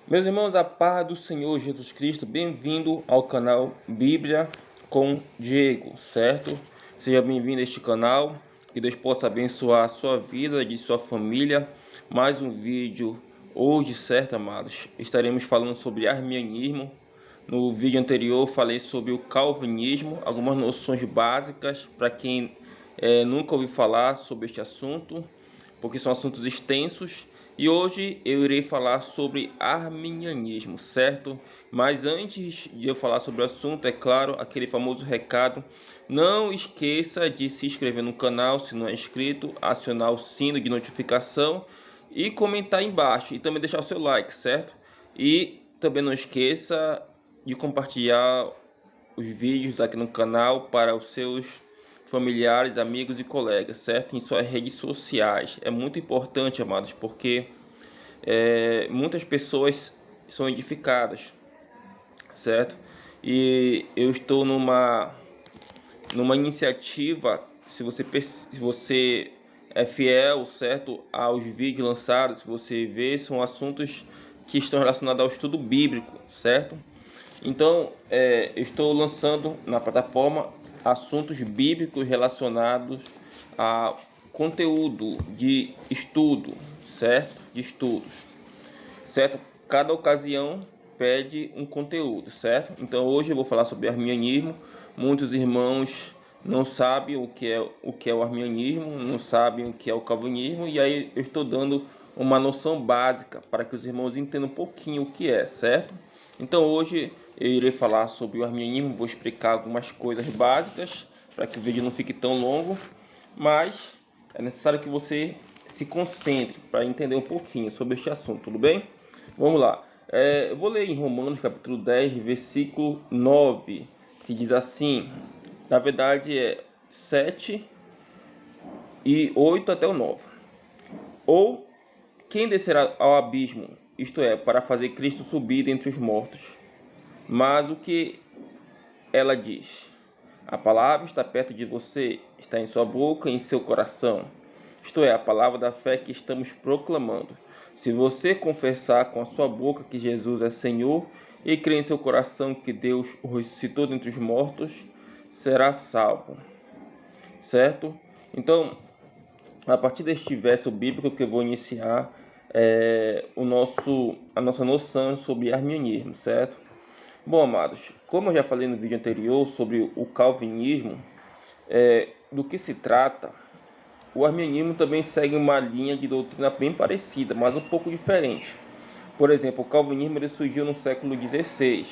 Meus irmãos, a paz do Senhor Jesus Cristo, bem-vindo ao canal Bíblia com Diego, certo? Seja bem-vindo a este canal, que Deus possa abençoar a sua vida e de sua família. Mais um vídeo hoje, certo, amados? Estaremos falando sobre arminianismo. No vídeo anterior falei sobre o calvinismo, algumas noções básicas para quem nunca ouviu falar sobre este assunto, porque são assuntos extensos. E hoje eu irei falar sobre arminianismo, certo? Mas antes de eu falar sobre o assunto, é claro, aquele famoso recado: não esqueça de se inscrever no canal se não é inscrito, acionar o sino de notificação e comentar embaixo, e também deixar o seu like, certo? E também não esqueça de compartilhar os vídeos aqui no canal para os seus familiares, amigos e colegas, certo? Em suas redes sociais. É muito importante, amados, porque muitas pessoas são edificadas, certo? E eu estou numa iniciativa, se você é fiel, certo, aos vídeos lançados, se você vê, são assuntos que estão relacionados ao estudo bíblico, certo? Então, eu estou lançando na plataforma assuntos bíblicos relacionados a conteúdo de estudo, certo? De estudos, certo? Cada ocasião pede um conteúdo, certo? Então, hoje eu vou falar sobre arminianismo. Muitos irmãos não sabem o que é o arminianismo, não sabem o que é o calvinismo, e aí eu estou dando uma noção básica para que os irmãos entendam um pouquinho o que é, certo? Então hoje eu irei falar sobre o arminianismo, vou explicar algumas coisas básicas para que o vídeo não fique tão longo, mas é necessário que você se concentre para entender um pouquinho sobre este assunto, tudo bem? Vamos lá. Eu vou ler em Romanos capítulo 10, versículo 9, que diz assim, na verdade é 7 e 8 até o 9. Ou quem descerá ao abismo, isto é, para fazer Cristo subir dentre os mortos? Mas o que ela diz? A palavra está perto de você, está em sua boca e em seu coração. Isto é, a palavra da fé que estamos proclamando. Se você confessar com a sua boca que Jesus é Senhor e crer em seu coração que Deus o ressuscitou dentre os mortos, será salvo. Certo? Então, a partir deste verso bíblico que eu vou iniciar a nossa noção sobre arminianismo, certo? Bom, amados, como eu já falei no vídeo anterior sobre o calvinismo, do que se trata, o arminianismo também segue uma linha de doutrina bem parecida, mas um pouco diferente. Por exemplo, o calvinismo ele surgiu no século XVI.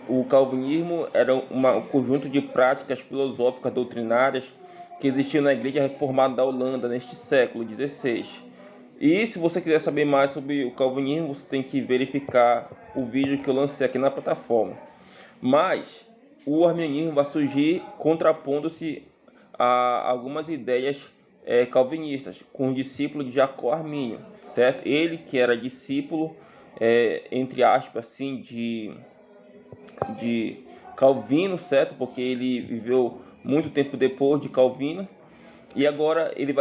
O calvinismo era um conjunto de práticas filosóficas doutrinárias que existiam na Igreja Reformada da Holanda neste século XVI. E se você quiser saber mais sobre o calvinismo, você tem que verificar o vídeo que eu lancei aqui na plataforma. Mas o arminianismo vai surgir contrapondo-se a algumas ideias calvinistas, com o discípulo de Jacó Armínio, certo? Ele que era discípulo, entre aspas, assim, de Calvino, certo? Porque ele viveu muito tempo depois de Calvino. E agora ele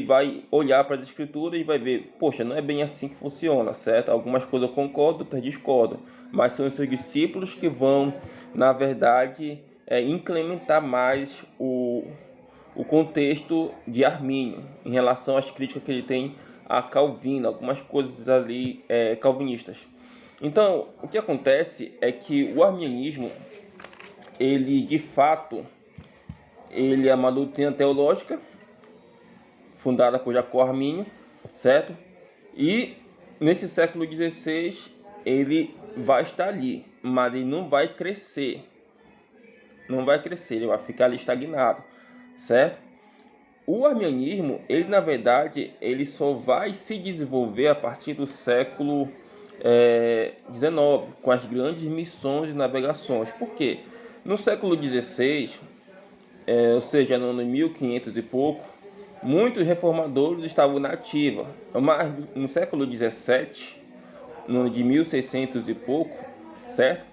vai olhar para as escrituras e vai ver, poxa, não é bem assim que funciona, certo? Algumas coisas eu concordo, outras discordo, mas são os seus discípulos que vão, na verdade, incrementar mais o contexto de Armínio em relação às críticas que ele tem a Calvino, algumas coisas ali calvinistas. Então, o que acontece é que o arminianismo, ele de fato, ele é uma doutrina teológica fundada por Jacó Armínio, certo? E nesse século XVI ele vai estar ali, mas ele não vai crescer. Não vai crescer, ele vai ficar ali estagnado, certo? O arminianismo, ele na verdade, ele só vai se desenvolver a partir do século XIX, com as grandes missões e navegações. Por quê? No século XVI, ou seja, no ano 1500 e pouco, muitos reformadores estavam na ativa. Mas no século XVII, no ano de 1600 e pouco, certo?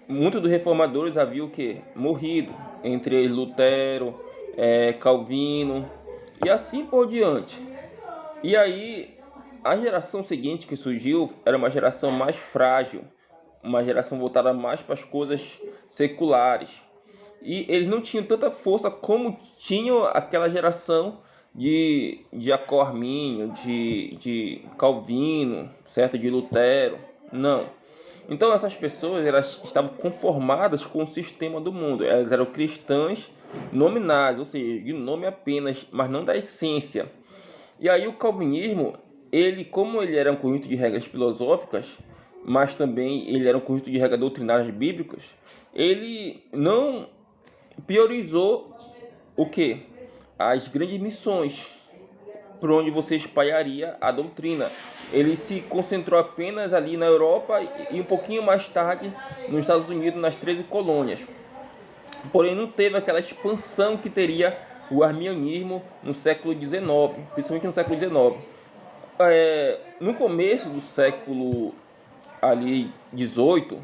Muitos dos reformadores haviam morrido, entre eles Lutero, Calvino e assim por diante. E aí a geração seguinte que surgiu era uma geração mais frágil, uma geração voltada mais para as coisas seculares. E eles não tinham tanta força como tinham aquela geração de Arminio, de Calvino, certo? De Lutero. Não. Então essas pessoas elas estavam conformadas com o sistema do mundo. Elas eram cristãs nominais, ou seja, de nome apenas, mas não da essência. E aí o calvinismo, ele, como ele era um conjunto de regras filosóficas, mas também ele era um conjunto de regras doutrinárias bíblicas, ele não priorizou o que? As grandes missões, por onde você espalharia a doutrina. Ele se concentrou apenas ali na Europa e um pouquinho mais tarde nos Estados Unidos, nas 13 colônias. Porém, não teve aquela expansão que teria o arminianismo no século XIX, principalmente no século XIX. No começo do século ali 18,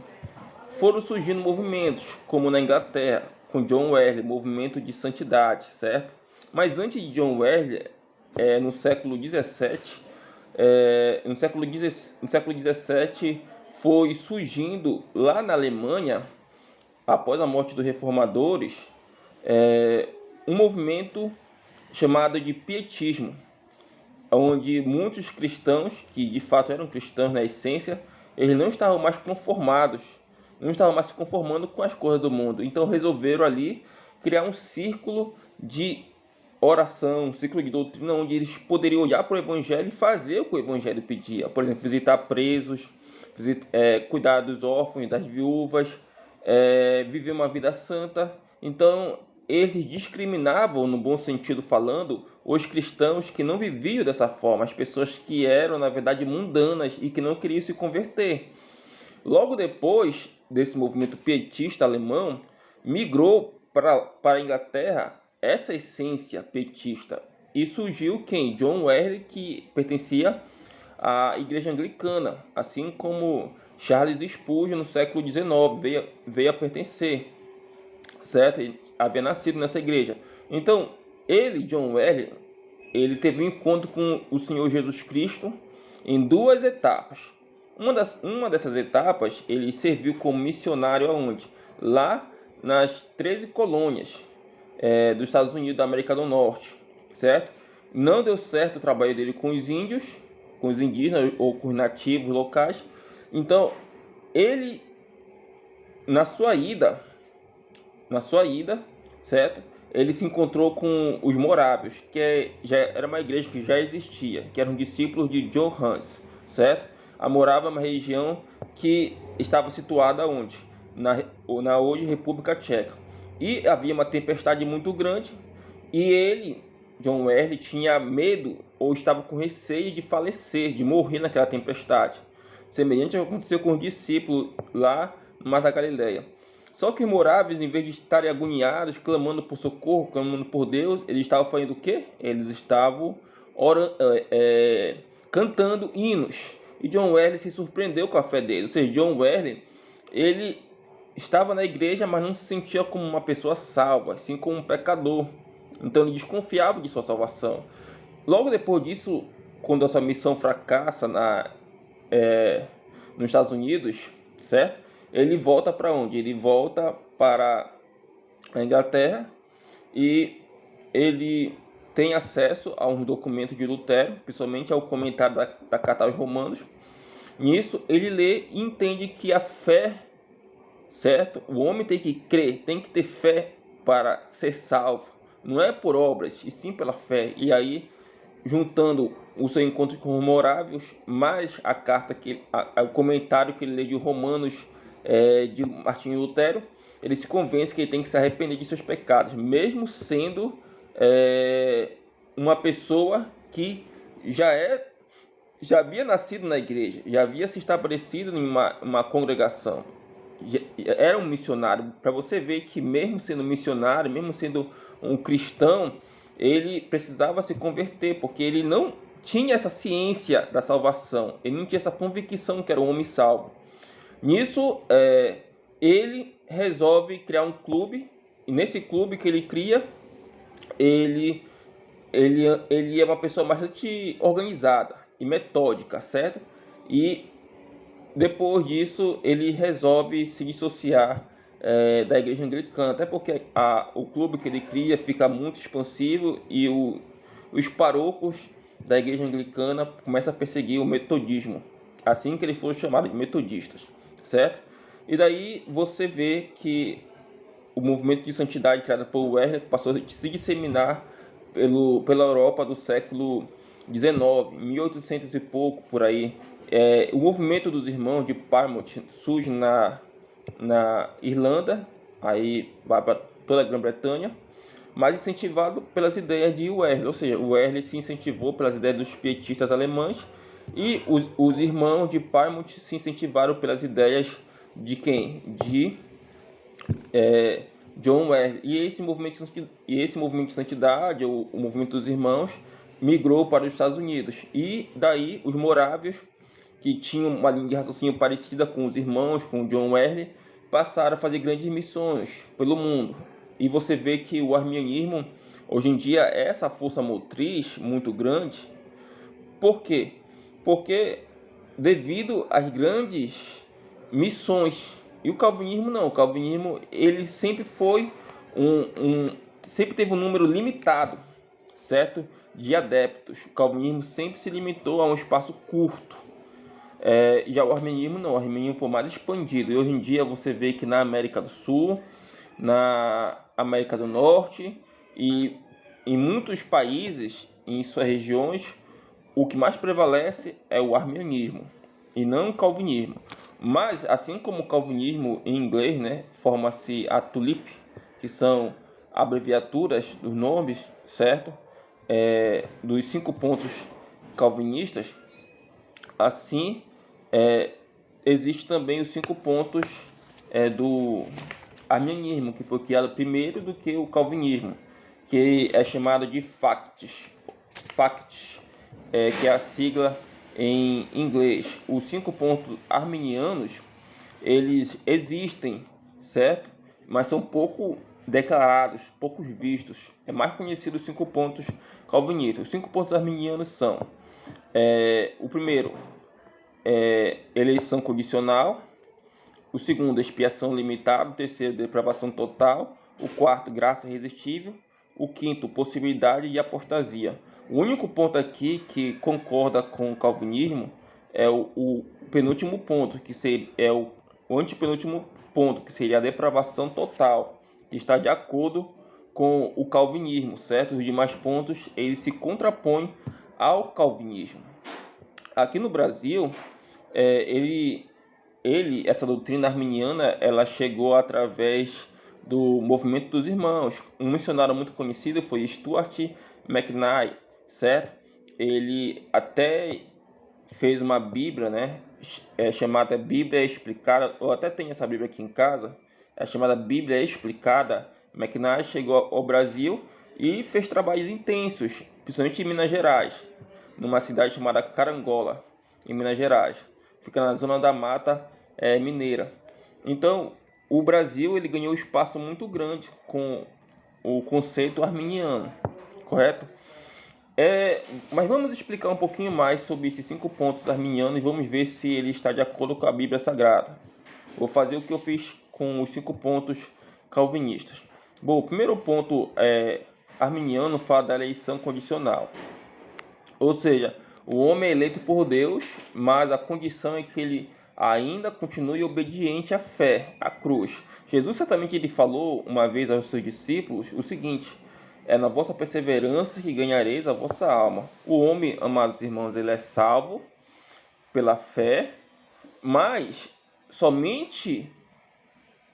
foram surgindo movimentos, como na Inglaterra, com John Wesley, movimento de santidade, certo? Mas antes de John Wesley, no século XVII, no século XVII foi surgindo lá na Alemanha, após a morte dos reformadores, um movimento chamado de pietismo, onde muitos cristãos, que de fato eram cristãos na essência, eles não estavam mais conformados, não estavam mais se conformando com as coisas do mundo. Então resolveram ali criar um círculo de oração, um círculo de doutrina, onde eles poderiam olhar para o Evangelho e fazer o que o Evangelho pedia. Por exemplo, visitar presos, cuidar dos órfãos, das viúvas, viver uma vida santa. Então, eles discriminavam, no bom sentido falando, os cristãos que não viviam dessa forma, as pessoas que eram, na verdade, mundanas e que não queriam se converter. Logo depois desse movimento pietista alemão, migrou para a Inglaterra essa essência pietista. E surgiu quem? John Wesley, que pertencia à Igreja Anglicana, assim como Charles Spurgeon no século XIX veio a pertencer, certo? Ele havia nascido nessa igreja. Então, John Wesley, ele teve um encontro com o Senhor Jesus Cristo em duas etapas. Uma dessas etapas, ele serviu como missionário aonde? Lá nas 13 colônias dos Estados Unidos da América do Norte, certo? Não deu certo o trabalho dele com os índios, com os indígenas ou com os nativos locais. Então, ele, na sua ida, certo? Ele se encontrou com os morávios, que já era uma igreja que já existia, que eram discípulos de John Hus, certo? A Morávia é uma região que estava situada onde? Na hoje República Tcheca. E havia uma tempestade muito grande e ele, John Wesley, tinha medo ou estava com receio de falecer, de morrer naquela tempestade. Semelhante ao que aconteceu com os discípulos lá no Mar da Galileia. Só que os moráveis, em vez de estarem agoniados, clamando por socorro, clamando por Deus, eles estavam fazendo o quê? Eles estavam cantando hinos. E John Wesley se surpreendeu com a fé dele. Ou seja, John Wesley, ele estava na igreja, mas não se sentia como uma pessoa salva, assim como um pecador. Então ele desconfiava de sua salvação. Logo depois disso, quando essa missão fracassa nos Estados Unidos, certo? Ele volta para onde? Ele volta para a Inglaterra e ele tem acesso a um documento de Lutero, principalmente ao comentário da Carta aos Romanos. Nisso, ele lê e entende que a fé, certo? O homem tem que crer, tem que ter fé para ser salvo. Não é por obras, e sim pela fé. E aí, juntando o seu encontro com os morávios, mais a carta o comentário que ele lê de Romanos de Martinho Lutero, ele se convence que ele tem que se arrepender de seus pecados, mesmo sendo uma pessoa que já havia nascido na igreja, já havia se estabelecido em uma congregação, era um missionário. Para você ver que mesmo sendo missionário, mesmo sendo um cristão, ele precisava se converter, porque ele não tinha essa ciência da salvação, ele não tinha essa convicção que era um homem salvo. Nisso, ele resolve criar um clube, e nesse clube que ele cria, ele é uma pessoa bastante organizada. e metódica, certo? E depois disso ele resolve se dissociar da igreja anglicana, até porque o clube que ele cria fica muito expansivo e os paróquios da igreja anglicana começam a perseguir o metodismo, assim que eles foram chamados de metodistas, certo? E daí você vê que o movimento de santidade criado por Wesley passou a se disseminar pela Europa do século XIX, 1800 e pouco, por aí. O movimento dos irmãos de Plymouth surge na Irlanda, aí vai para toda a Grã-Bretanha, mas incentivado pelas ideias de Wesley, ou seja, Wesley se incentivou pelas ideias dos pietistas alemães e os irmãos de Plymouth se incentivaram pelas ideias de quem? De John Wesley. E esse movimento de santidade, o movimento dos irmãos, migrou para os Estados Unidos. E daí os morávios, que tinham uma linha de raciocínio parecida com os irmãos, com John Wesley, passaram a fazer grandes missões pelo mundo. E você vê que o arminianismo, hoje em dia, é essa força motriz muito grande. Por quê? Porque devido às grandes missões. E o calvinismo não. O calvinismo ele sempre foi sempre teve um número limitado, certo, de adeptos. O calvinismo sempre se limitou a um espaço curto. Já o arminianismo não. O arminianismo foi mais expandido. E hoje em dia você vê que na América do Sul, na América do Norte e em muitos países, em suas regiões, o que mais prevalece é o arminianismo e não o calvinismo. Mas, assim como o calvinismo em inglês, né, forma-se a tulip, que são abreviaturas dos nomes, certo? Dos 5 pontos calvinistas, assim existe também os 5 pontos do arminianismo, que foi criado primeiro do que o calvinismo, que é chamado de facts, que é a sigla em inglês. Os 5 pontos arminianos, eles existem, certo? Mas são pouco declarados, poucos vistos. É mais conhecido os 5 pontos calvinistas. Os 5 pontos arminianos são: o primeiro, eleição condicional; o segundo, expiação limitada; o terceiro, depravação total; o quarto, graça irresistível; o quinto, possibilidade de apostasia. O único ponto aqui que concorda com o calvinismo é o penúltimo ponto, que seria o antepenúltimo ponto, que seria a depravação total, que está de acordo com o calvinismo, certo? Os demais pontos eles se contrapõem ao calvinismo. Aqui no Brasil, essa doutrina arminiana, ela chegou através do movimento dos irmãos. Um missionário muito conhecido foi Stuart McNair, certo? Ele até fez uma Bíblia, né? Chamada Bíblia Explicada. Eu até tenho essa Bíblia aqui em casa. É chamada Bíblia Explicada. McNair chegou ao Brasil e fez trabalhos intensos, principalmente em Minas Gerais, numa cidade chamada Carangola, em Minas Gerais. Fica na zona da Mata Mineira. Então, o Brasil ele ganhou um espaço muito grande com o conceito arminiano, correto? Mas vamos explicar um pouquinho mais sobre esses 5 pontos arminianos e vamos ver se ele está de acordo com a Bíblia Sagrada. Vou fazer o que eu fiz com os 5 pontos calvinistas. Bom, o primeiro ponto arminiano fala da eleição condicional. Ou seja, o homem é eleito por Deus, mas a condição é que ele ainda continue obediente à fé, à cruz. Jesus certamente ele falou uma vez aos seus discípulos o seguinte: é na vossa perseverança que ganhareis a vossa alma. O homem, amados irmãos, ele é salvo pela fé, mas somente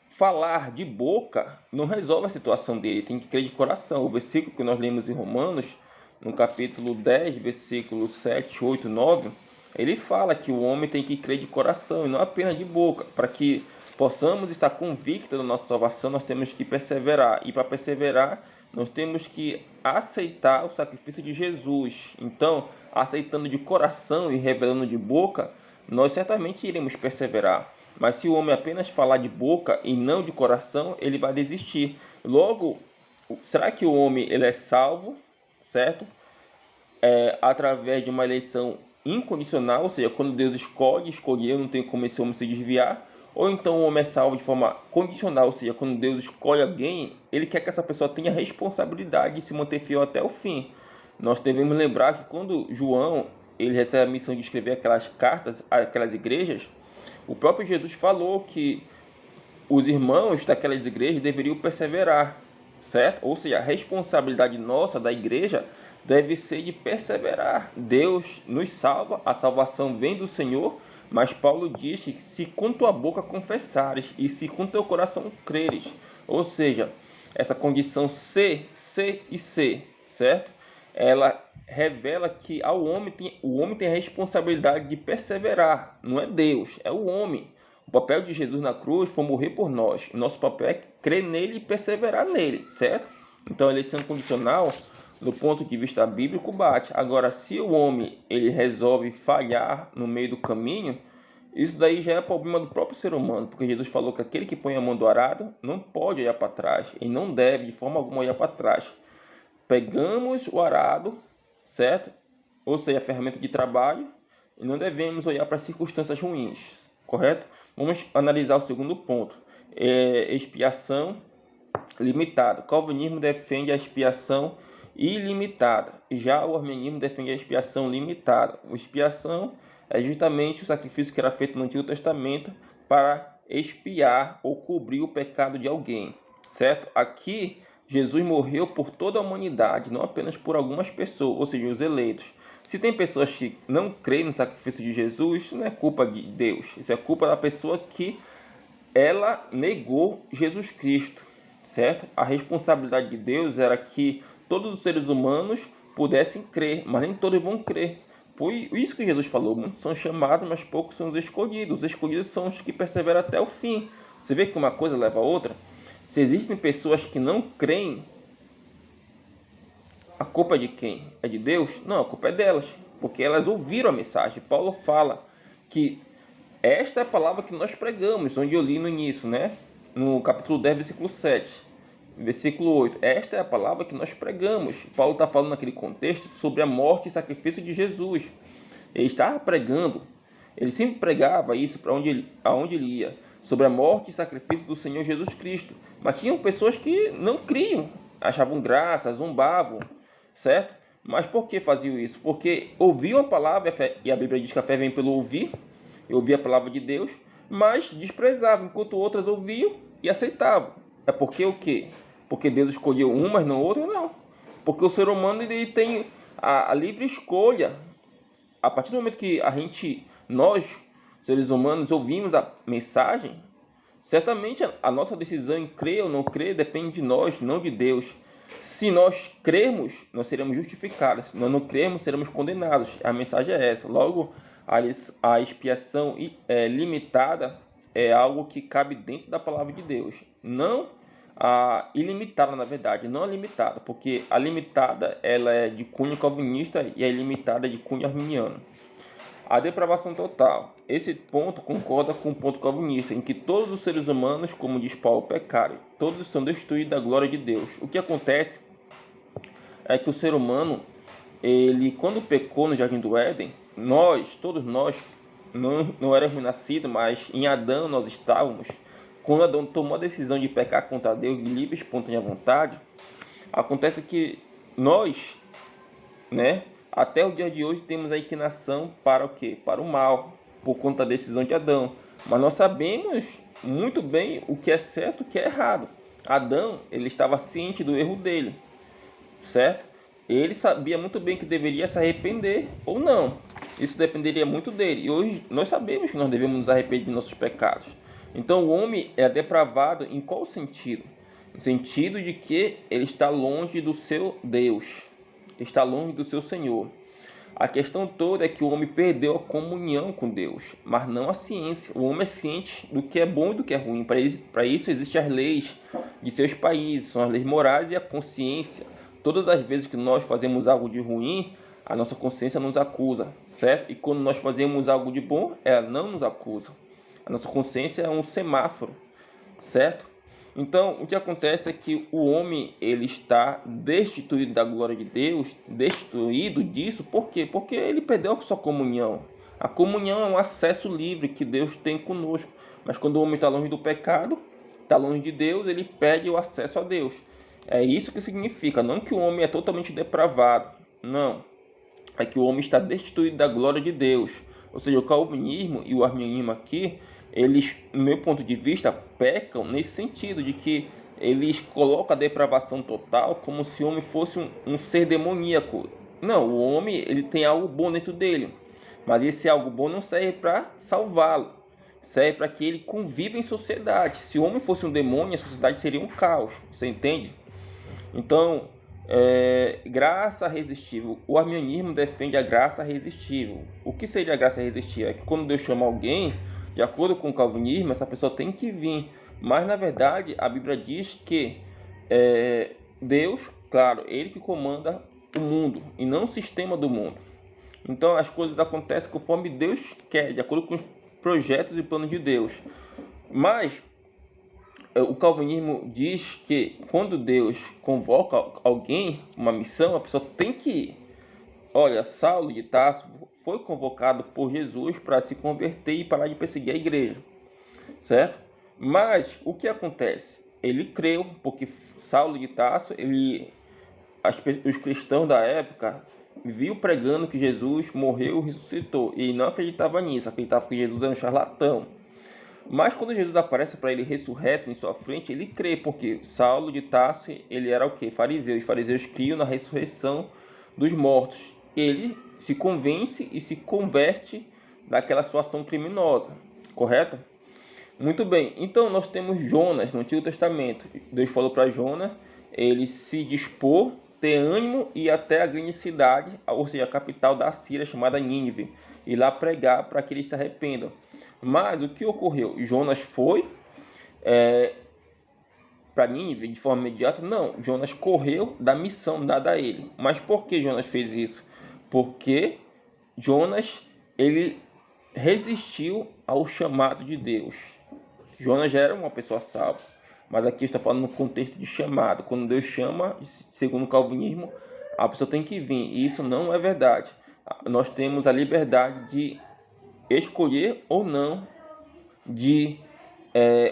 falar de boca não resolve a situação dele, tem que crer de coração. O versículo que nós lemos em Romanos, no capítulo 10, versículos 7, 8, 9, ele fala que o homem tem que crer de coração e não apenas de boca. Para que possamos estar convictos da nossa salvação, nós temos que perseverar. E para perseverar, nós temos que aceitar o sacrifício de Jesus. Então, aceitando de coração e revelando de boca, nós certamente iremos perseverar. Mas se o homem apenas falar de boca e não de coração, ele vai desistir. Logo, será que o homem ele é salvo, certo? Através de uma eleição incondicional, ou seja, quando Deus escolheu, não tem como esse homem se desviar. Ou então o homem é salvo de forma condicional, ou seja, quando Deus escolhe alguém, ele quer que essa pessoa tenha responsabilidade de se manter fiel até o fim. Nós devemos lembrar que quando João ele recebe a missão de escrever aquelas cartas àquelas igrejas, o próprio Jesus falou que os irmãos daquelas igrejas deveriam perseverar, certo? Ou seja, a responsabilidade nossa da igreja deve ser de perseverar. Deus nos salva, a salvação vem do Senhor, mas Paulo diz que se com tua boca confessares e se com teu coração creres, ou seja, essa condição C e C, certo? Ela revela que o homem tem a responsabilidade de perseverar, não é Deus, é o homem. O papel de Jesus na cruz foi morrer por nós. O nosso papel é crer nele e perseverar nele, certo? Então a eleição condicional, do ponto de vista bíblico, bate. Agora, se o homem ele resolve falhar no meio do caminho, isso daí já é problema do próprio ser humano, porque Jesus falou que aquele que põe a mão do arado não pode olhar para trás, e não deve de forma alguma olhar para trás. Pegamos o arado, certo? Ou seja, a ferramenta de trabalho, e não devemos olhar para circunstâncias ruins, correto? Vamos analisar o segundo ponto. Expiação limitada. O calvinismo defende a expiação ilimitada. Já o arminianismo defende a expiação limitada. A expiação é justamente o sacrifício que era feito no Antigo Testamento para expiar ou cobrir o pecado de alguém, certo? Aqui Jesus morreu por toda a humanidade, não apenas por algumas pessoas, ou seja, os eleitos. Se tem pessoas que não creem no sacrifício de Jesus, isso não é culpa de Deus. Isso é culpa da pessoa que ela negou Jesus Cristo, certo? A responsabilidade de Deus era que todos os seres humanos pudessem crer, mas nem todos vão crer. Foi isso que Jesus falou. Muitos são chamados, mas poucos são os escolhidos. Os escolhidos são os que perseveram até o fim. Você vê que uma coisa leva a outra? Se existem pessoas que não creem, a culpa é de quem? É de Deus? Não, a culpa é delas, porque elas ouviram a mensagem. Paulo fala que esta é a palavra que nós pregamos, onde eu li no início, né? No capítulo 10, versículo 7, versículo 8. Esta é a palavra que nós pregamos. Paulo está falando naquele contexto sobre a morte e sacrifício de Jesus. Ele estava pregando, ele sempre pregava isso para aonde ele ia, sobre a morte e sacrifício do Senhor Jesus Cristo. Mas tinham pessoas que não criam, achavam graça, zombavam, certo? Mas por que faziam isso? Porque ouviam a palavra, e a Bíblia diz que a fé vem pelo ouvir, eu ouvia a palavra de Deus, mas desprezavam, enquanto outras ouviam e aceitavam. É porque o quê? Porque Deus escolheu um, mas não outro? Não. Porque o ser humano ele tem a livre escolha. A partir do momento que nós, seres humanos, ouvimos a mensagem, certamente a nossa decisão em crer ou não crer depende de nós, não de Deus. Se nós crermos, nós seremos justificados. Se nós não crermos, seremos condenados. A mensagem é essa. Logo, a expiação limitada é algo que cabe dentro da palavra de Deus. Não a ilimitada, na verdade, não a limitada, porque a limitada ela é de cunho calvinista e a ilimitada é de cunho arminiano. A depravação total. Esse ponto concorda com o ponto calvinista, em que todos os seres humanos, como diz Paulo, pecaram. Todos são destruídos da glória de Deus. O que acontece é que o ser humano, ele quando pecou no Jardim do Éden, todos nós, não éramos nascidos, mas em Adão nós estávamos. Quando Adão tomou a decisão de pecar contra Deus de livre e espontânea vontade, acontece que nós, né, até o dia de hoje temos a inclinação para o quê? Para o mal, por conta da decisão de Adão. Mas nós sabemos muito bem o que é certo e o que é errado. Adão, ele estava ciente do erro dele, certo? Ele sabia muito bem que deveria se arrepender ou não. Isso dependeria muito dele. E hoje nós sabemos que nós devemos nos arrepender de nossos pecados. Então o homem é depravado em qual sentido? No sentido de que ele está longe do seu Deus, está longe do seu Senhor. A questão toda é que o homem perdeu a comunhão com Deus, mas não a ciência. O homem é ciente do que é bom e do que é ruim. Para isso existem as leis de seus países, são as leis morais e a consciência. Todas as vezes que nós fazemos algo de ruim, a nossa consciência nos acusa, certo? E quando nós fazemos algo de bom, ela não nos acusa. A nossa consciência é um semáforo, certo? Então, o que acontece é que o homem ele está destituído da glória de Deus, destituído disso, por quê? Porque ele perdeu a sua comunhão. A comunhão é um acesso livre que Deus tem conosco. Mas quando o homem está longe do pecado, está longe de Deus, ele perde o acesso a Deus. É isso que significa, não que o homem é totalmente depravado, não. É que o homem está destituído da glória de Deus. Ou seja, o calvinismo e o arminianismo aqui, eles, no meu ponto de vista, pecam nesse sentido de que eles colocam a depravação total como se o homem fosse um ser demoníaco. Não, o homem ele tem algo bom dentro dele, mas esse algo bom não serve para salvá-lo, serve para que ele conviva em sociedade. Se o homem fosse um demônio, a sociedade seria um caos, você entende? Então, graça resistível. O arminianismo defende a graça resistível. O que seria a graça resistível? É que quando Deus chama alguém, de acordo com o calvinismo, essa pessoa tem que vir. Mas, na verdade, a Bíblia diz que Deus, claro, ele que comanda o mundo e não o sistema do mundo. Então, as coisas acontecem conforme Deus quer, de acordo com os projetos e planos de Deus. Mas o calvinismo diz que quando Deus convoca alguém, uma missão, a pessoa tem que ir. Olha, Saulo de Tarso foi convocado por Jesus para se converter e parar de perseguir a igreja, certo? Mas o que acontece? Ele creu, porque Saulo de Tarso, os cristãos da época viu pregando que Jesus morreu e ressuscitou, e ele não acreditava nisso, acreditava que Jesus era um charlatão. Mas quando Jesus aparece para ele ressurreto em sua frente, ele crê, porque Saulo de Tarso, ele era o quê? Fariseu. Os fariseus criam na ressurreição dos mortos. Ele se convence e se converte daquela situação criminosa, correto? Muito bem, então nós temos Jonas no Antigo Testamento. Deus falou para Jonas ele se dispor, ter ânimo e ir até a grande cidade, ou seja, a capital da Síria, chamada Nínive, e lá pregar para que eles se arrependam. Mas o que ocorreu? Jonas foi para Nínive de forma imediata? Não, Jonas correu da missão dada a ele. Mas por que Jonas fez isso? Porque Jonas ele resistiu ao chamado de Deus. Jonas já era uma pessoa salva, mas aqui está falando no contexto de chamado. Quando Deus chama, segundo o calvinismo, a pessoa tem que vir, e isso não é verdade. Nós temos a liberdade de escolher ou não de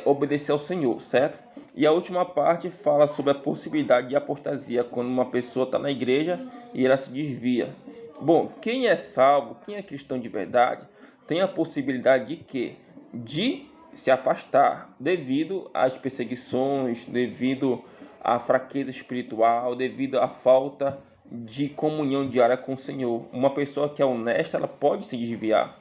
obedecer ao Senhor, certo? E a última parte fala sobre a possibilidade de apostasia, quando uma pessoa está na igreja e ela se desvia. Bom, quem é salvo, quem é cristão de verdade, tem a possibilidade de quê? De se afastar devido às perseguições, devido à fraqueza espiritual, devido à falta de comunhão diária com o Senhor. Uma pessoa que é honesta, ela pode se desviar.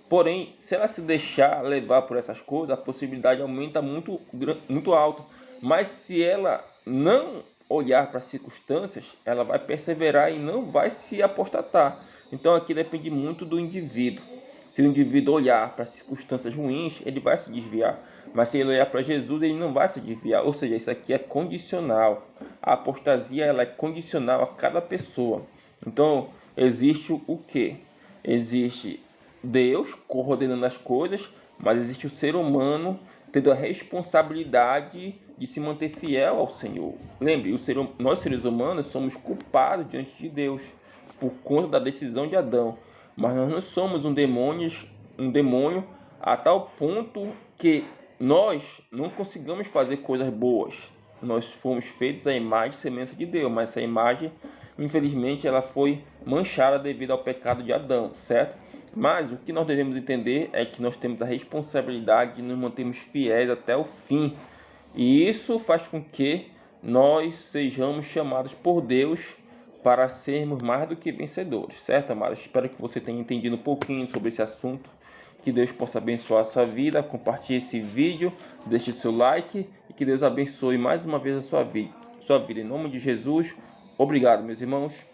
Porém, se ela se deixar levar por essas coisas, a possibilidade aumenta muito alto. Mas se ela não olhar para as circunstâncias, ela vai perseverar e não vai se apostatar. Então aqui depende muito do indivíduo. Se o indivíduo olhar para as circunstâncias ruins, ele vai se desviar. Mas se ele olhar para Jesus, ele não vai se desviar. Ou seja, isso aqui é condicional. A apostasia ela é condicional a cada pessoa. Então, existe o quê? Existe Deus coordenando as coisas, mas existe o ser humano tendo a responsabilidade de se manter fiel ao Senhor. Lembre, nós seres humanos somos culpados diante de Deus por conta da decisão de Adão. Mas nós não somos um demônio a tal ponto que nós não consigamos fazer coisas boas. Nós fomos feitos à imagem e semelhança de Deus, mas essa imagem, infelizmente, ela foi manchada devido ao pecado de Adão, certo? Mas o que nós devemos entender é que nós temos a responsabilidade de nos mantermos fiéis até o fim. E isso faz com que nós sejamos chamados por Deus para sermos mais do que vencedores, certo, amados? Espero que você tenha entendido um pouquinho sobre esse assunto. Que Deus possa abençoar a sua vida. Compartilhe esse vídeo, deixe seu like e que Deus abençoe mais uma vez a sua vida. Em nome de Jesus, obrigado, meus irmãos.